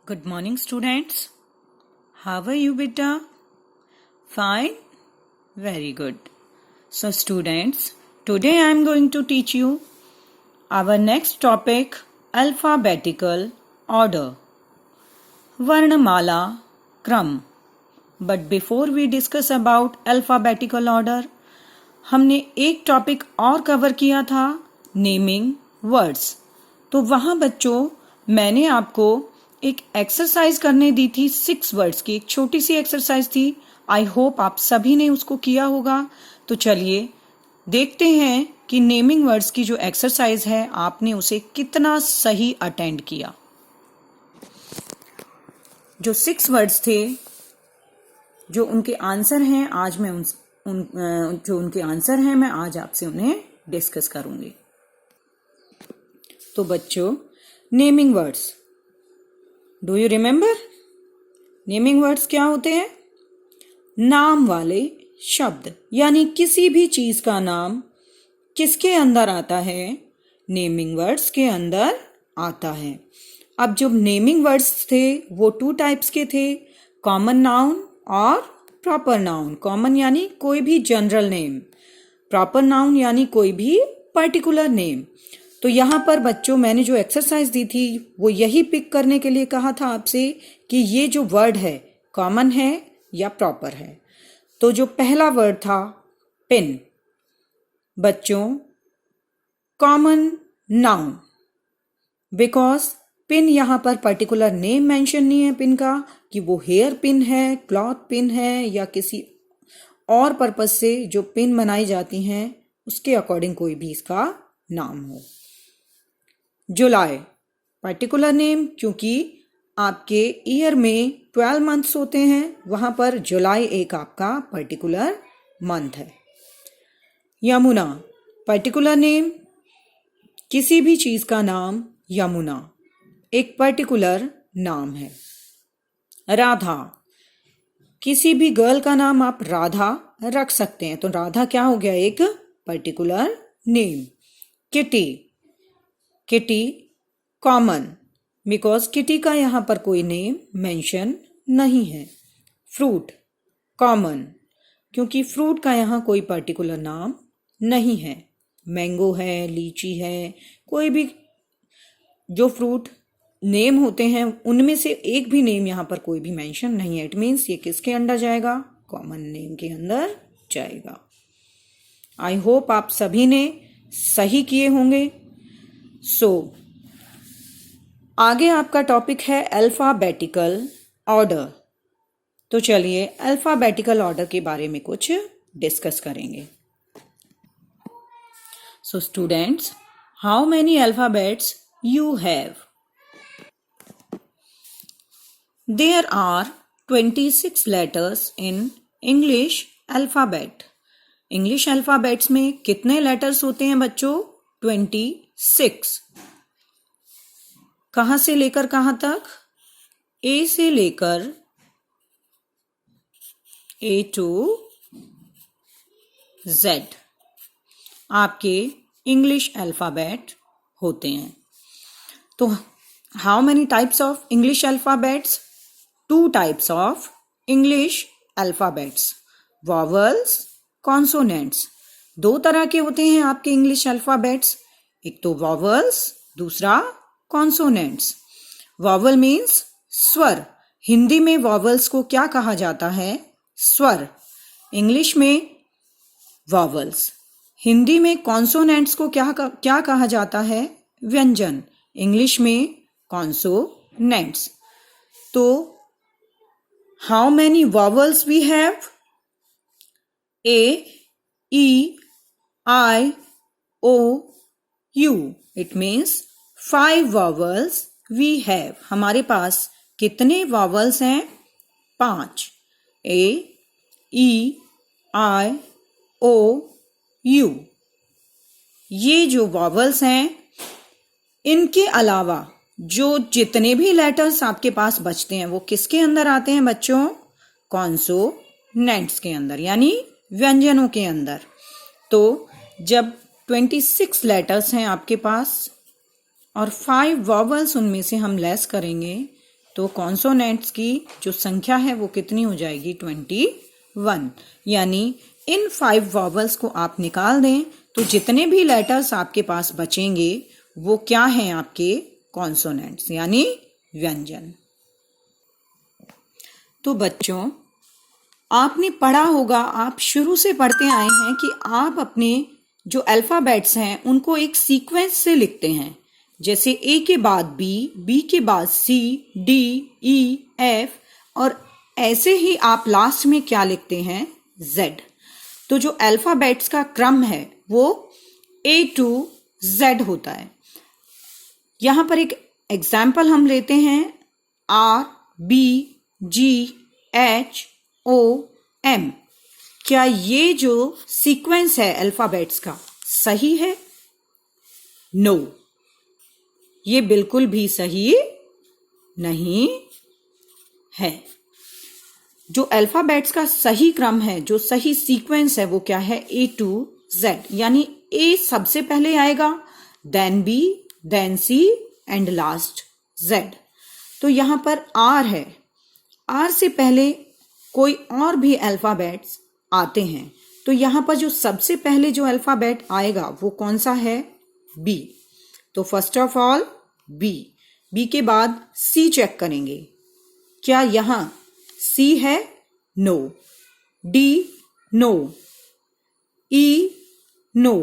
Good morning, students. How are you, beta? Fine? Very good. So, students, today I am going to teach you our next topic, alphabetical order. Varnamala Kram. But before we discuss about alphabetical order, हमने एक topic और cover किया था, naming words. तो वहाँ बच्चों मैंने आपको एक एक्सरसाइज करने दी थी 6 वर्ड्स की. एक छोटी सी एक्सरसाइज थी. आई होप आप सभी ने उसको किया होगा. तो चलिए देखते हैं कि नेमिंग वर्ड्स की जो एक्सरसाइज है आपने उसे कितना सही अटेंड किया. जो 6 वर्ड्स थे, जो उनके आंसर हैं, आज मैं जो उनके आंसर हैं मैं आज आपसे उन्हें डिस्कस करूंगी. तो बच्चों, naming words, do you remember? Naming words क्या होते हैं? नाम वाले शब्द, यानी किसी भी चीज का नाम किसके अंदर आता है? नेमिंग वर्ड्स के अंदर आता है. अब जो नेमिंग वर्ड्स थे वो 2 टाइप्स के थे, कॉमन नाउन और प्रॉपर नाउन. कॉमन यानी कोई भी जनरल नेम, प्रॉपर नाउन यानी कोई भी पर्टिकुलर नेम. तो यहाँ पर बच्चों मैंने जो एक्सरसाइज दी थी वो यही पिक करने के लिए कहा था आपसे कि ये जो वर्ड है कॉमन है या प्रॉपर है. तो जो पहला वर्ड था पिन, बच्चों कॉमन नाउन, बिकॉज पिन यहाँ पर पर्टिकुलर नेम मेंशन नहीं है पिन का, कि वो हेयर पिन है, क्लॉथ पिन है या किसी और पर्पज से जो पिन बनाई जाती हैं उसके अकॉर्डिंग कोई भी इसका नाम हो. जुलाई पर्टिकुलर नेम, क्योंकि आपके ईयर में 12 मंथ्स होते हैं, वहां पर जुलाई एक आपका पर्टिकुलर मंथ है. यमुना पर्टिकुलर नेम, किसी भी चीज का नाम यमुना एक पर्टिकुलर नाम है. राधा, किसी भी गर्ल का नाम आप राधा रख सकते हैं, तो राधा क्या हो गया? एक particular name. Kitty, kitty common, because kitty का यहां पर कोई नेम मेंशन नहीं है. फ्रूट कॉमन, क्योंकि फ्रूट का यहां कोई पर्टिकुलर नाम नहीं है. मैंगो है, लीची है, कोई भी जो फ्रूट नेम होते हैं उनमें से एक भी नेम यहां पर कोई भी मेंशन नहीं है. इट मीन्स ये किसके अंडर जाएगा? कॉमन नेम के अंदर जाएगा. आई होप आप सभी ने सही किए होंगे. सो आगे आपका टॉपिक है अल्फाबेटिकल ऑर्डर. तो चलिए अल्फाबेटिकल ऑर्डर के बारे में कुछ डिस्कस करेंगे. So students, how many alphabets you have? There are 26 letters in English alphabet. English alphabets में कितने लेटर्स होते हैं बच्चों? 26. कहां से लेकर कहां तक? ए से लेकर A to Z आपके इंग्लिश अल्फाबेट होते हैं. तो how many types of English alphabets? 2 types of English alphabets, vowels, consonants. 2 तरह के होते हैं आपके इंग्लिश अल्फाबेट्स, एक तो वॉवल्स, दूसरा कॉन्सोनेंट्स. वॉवल मीन्स स्वर. हिंदी में वॉवल्स को क्या कहा जाता है? स्वर. इंग्लिश में वॉवल्स. हिंदी में कॉन्सोनेंट्स को क्या कहा जाता है? व्यंजन. इंग्लिश में कॉन्सोनेंट्स. तो how many vowels we have? A, E, I, O, U. It means 5 vowels we have. हमारे पास कितने वॉवल्स हैं? 5. A, E, I, O, U. ये जो वॉवल्स हैं, इनके अलावा जो जितने भी लेटर्स आपके पास बचते हैं वो किसके अंदर आते हैं बच्चों? कॉन्सोनेंट्स के अंदर, यानी व्यंजनों के अंदर. तो जब 26 लेटर्स हैं आपके पास और 5 वॉवल्स उनमें से हम लेस करेंगे तो कॉन्सोनेंट्स की जो संख्या है वो कितनी हो जाएगी 21। यानी इन 5 वॉवल्स को आप निकाल दें तो जितने भी लेटर्स आपके पास बचेंगे वो क्या हैं आपके कॉन्सोनेंट्स यानी व्यंजन। तो बच्चों आपने पढ़ा होगा, आप शुरू से पढ़ते आए हैं कि आप अपने जो अल्फ़ाबेट्स हैं उनको एक सीक्वेंस से लिखते हैं। जैसे ए के बाद बी के बाद सी, डी, ई, एफ और ऐसे ही आप लास्ट में क्या लिखते हैं जेड। तो जो अल्फ़ाबेट्स का क्रम है वो ए टू जेड होता है। यहां पर एक एग्जाम्पल हम लेते हैं R, B, G, H, O, M. क्या ये जो सीक्वेंस है अल्फाबेट्स का सही है? नो, ये बिल्कुल भी सही नहीं है। जो अल्फाबेट्स का सही क्रम है, जो सही सीक्वेंस है वो क्या है ए टू जेड। यानी ए सबसे पहले आएगा, then B, then C and last Z. तो यहां पर आर है, आर से पहले कोई और भी अल्फाबेट्स आते हैं तो यहां पर जो सबसे पहले जो अल्फाबेट आएगा वो कौन सा है बी। तो फर्स्ट ऑफ ऑल बी के बाद सी चेक करेंगे, क्या यहां सी है? No. D no, E no,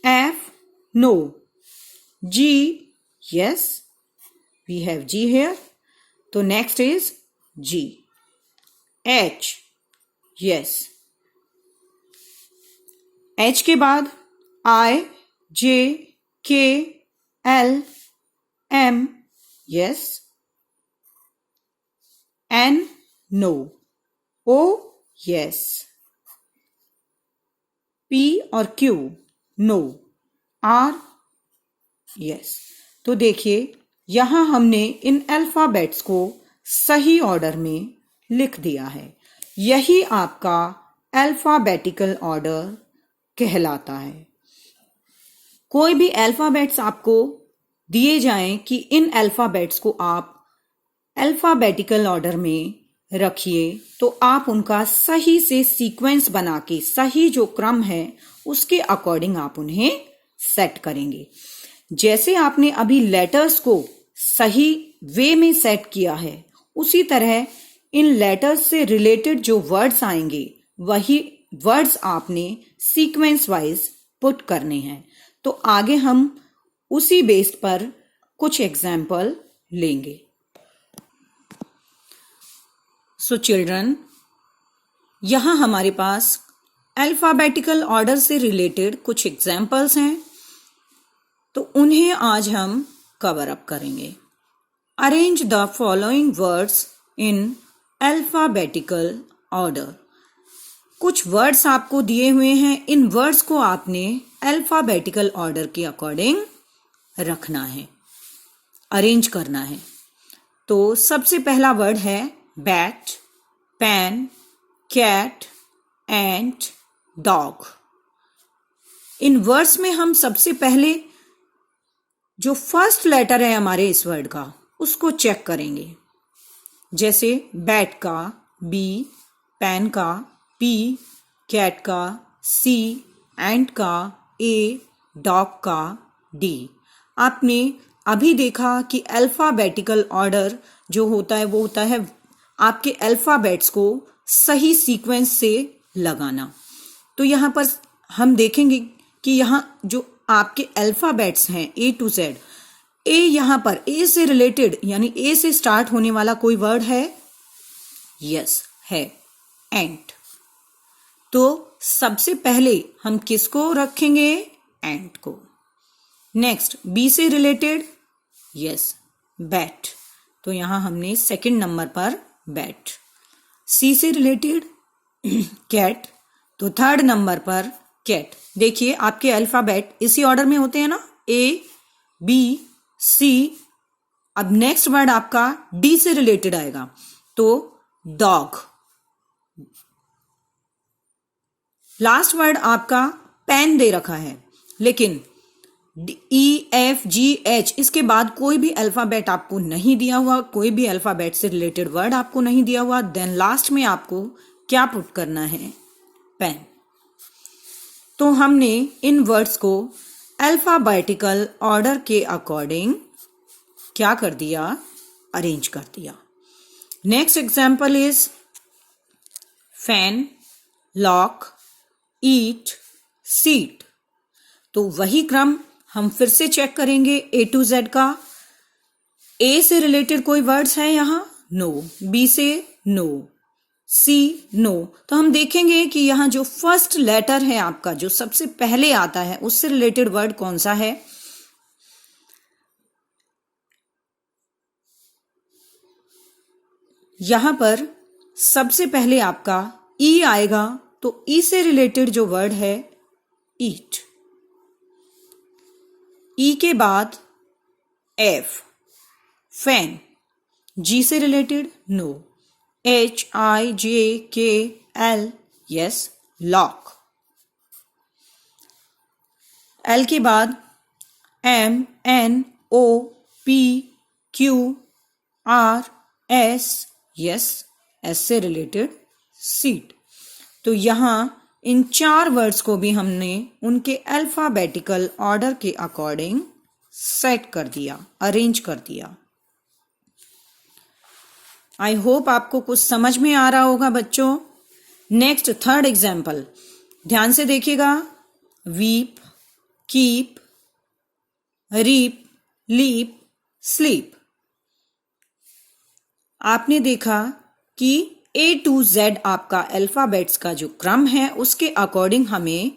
F no, G yes we have G here. तो next is G. H yes, H के बाद I, J, K, L, M yes, N no, O yes, P और Q no, R yes. तो देखिए यहां हमने इन alphabets को सही ऑर्डर में लिख दिया है। यही आपका अल्फाबेटिकल ऑर्डर कहलाता है। कोई भी अल्फाबेट्स आपको दिए जाएं कि इन अल्फाबेट्स को आप अल्फाबेटिकल ऑर्डर में रखिए तो आप उनका सही से सीक्वेंस बना के सही जो क्रम है उसके अकॉर्डिंग आप उन्हें सेट करेंगे। जैसे आपने अभी लेटर्स को सही वे में सेट किया है उसी तरह इन लेटर्स से रिलेटेड जो वर्ड्स आएंगे वही वर्ड्स आपने सीक्वेंस वाइज पुट करने हैं। तो आगे हम उसी बेस पर कुछ एग्जाम्पल लेंगे। सो चिल्ड्रन, यहां हमारे पास अल्फाबेटिकल ऑर्डर से रिलेटेड कुछ एग्जाम्पल्स हैं तो उन्हें आज हम कवर अप करेंगे। Arrange the following words in alphabetical order. कुछ वर्ड्स आपको दिए हुए हैं, इन वर्ड्स को आपने अल्फाबेटिकल ऑर्डर के अकॉर्डिंग रखना है, अरेंज करना है। तो सबसे पहला वर्ड है बैट, पेन, कैट, एंट, डॉग। इन वर्ड्स में हम सबसे पहले जो फर्स्ट लेटर है हमारे इस वर्ड का उसको चेक करेंगे। जैसे बैट का बी, पेन का पी, कैट का सी, एंट का ए, डॉग का डी। आपने अभी देखा कि अल्फाबेटिकल ऑर्डर जो होता है वो होता है आपके अल्फाबेट्स को सही सीक्वेंस से लगाना। तो यहाँ पर हम देखेंगे कि यहाँ जो आपके अल्फाबेट्स हैं ए टू जेड, ए यहाँ पर ए से रिलेटेड यानी ए से स्टार्ट होने वाला कोई वर्ड है? यस है, एंट। तो सबसे पहले हम किसको रखेंगे? एंट को। नेक्स्ट बी से रिलेटेड, यस बैट, तो यहां हमने सेकंड नंबर पर बैट। सी से रिलेटेड कैट, तो थर्ड नंबर पर कैट। देखिए आपके अल्फाबेट इसी ऑर्डर में होते हैं ना, ए बी सी। अब नेक्स्ट वर्ड आपका डी से रिलेटेड आएगा तो डॉग। लास्ट वर्ड आपका पेन दे रखा है, लेकिन EFGH, इसके बाद कोई भी अल्फाबेट आपको नहीं दिया हुआ, कोई भी अल्फाबेट से रिलेटेड वर्ड आपको नहीं दिया हुआ, देन लास्ट में आपको क्या पुट करना है? पेन। तो हमने इन वर्ड्स को अल्फाबेटिकल ऑर्डर के अकॉर्डिंग क्या कर दिया? अरेंज कर दिया। Next example is fan, lock, eat, seat. तो वही क्रम हम फिर से चेक करेंगे A to Z का। A से रिलेटेड कोई वर्ड्स है यहां? नो। B से नो, C नो। तो हम देखेंगे कि यहां जो फर्स्ट लेटर है आपका, जो सबसे पहले आता है, उससे रिलेटेड वर्ड कौन सा है? यहां पर सबसे पहले आपका E आएगा, तो E से रिलेटेड जो वर्ड है ईट। E के बाद F, फैन। G से related no. HIJKL, yes, lock. L के बाद MNOPQRS, यस, S से रिलेटेड सीट। तो यहां इन 4 वर्ड्स को भी हमने उनके अल्फाबेटिकल ऑर्डर के अकॉर्डिंग सेट कर दिया, अरेंज कर दिया। आई होप आपको कुछ समझ में आ रहा होगा बच्चों। नेक्स्ट थर्ड एग्जाम्पल ध्यान से देखिएगा। Weep, keep, reap, leap, sleep. आपने देखा कि A to Z आपका अल्फाबेट्स का जो क्रम है उसके अकॉर्डिंग हमें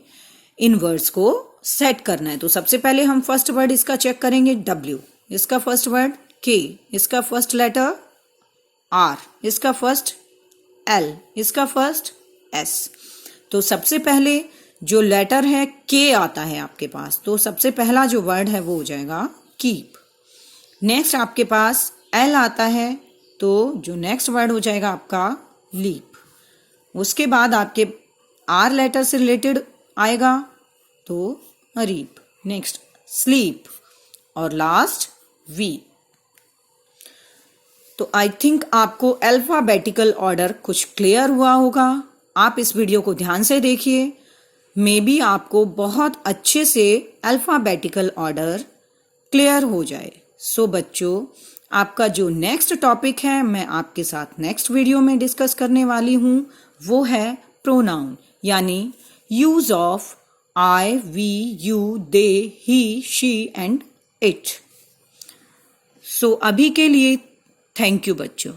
इन वर्ड्स को सेट करना है। तो सबसे पहले हम फर्स्ट वर्ड इसका चेक करेंगे। W, इसका फर्स्ट वर्ड K, इसका फर्स्ट लेटर R, इसका फर्स्ट L, इसका फर्स्ट S। तो सबसे पहले जो लेटर है K आता है आपके पास, तो सबसे पहला जो वर्ड है वो हो जाएगा कीप। नेक्स्ट आपके पास L आता है, तो जो नेक्स्ट वर्ड हो जाएगा आपका लीप। उसके बाद आपके R लेटर से रिलेटेड आएगा, तो रीप। नेक्स्ट स्लीप और लास्ट वीप। तो आई थिंक आपको अल्फाबेटिकल ऑर्डर कुछ क्लियर हुआ होगा। आप इस वीडियो को ध्यान से देखिए, मे बी आपको बहुत अच्छे से अल्फाबेटिकल ऑर्डर क्लियर हो जाए। सो बच्चों, आपका जो नेक्स्ट टॉपिक है मैं आपके साथ नेक्स्ट वीडियो में डिस्कस करने वाली हूँ, वो है प्रोनाउन, यानी use of I, we, you, they, he, she and it। सो अभी के लिए थैंक यू बच्चों।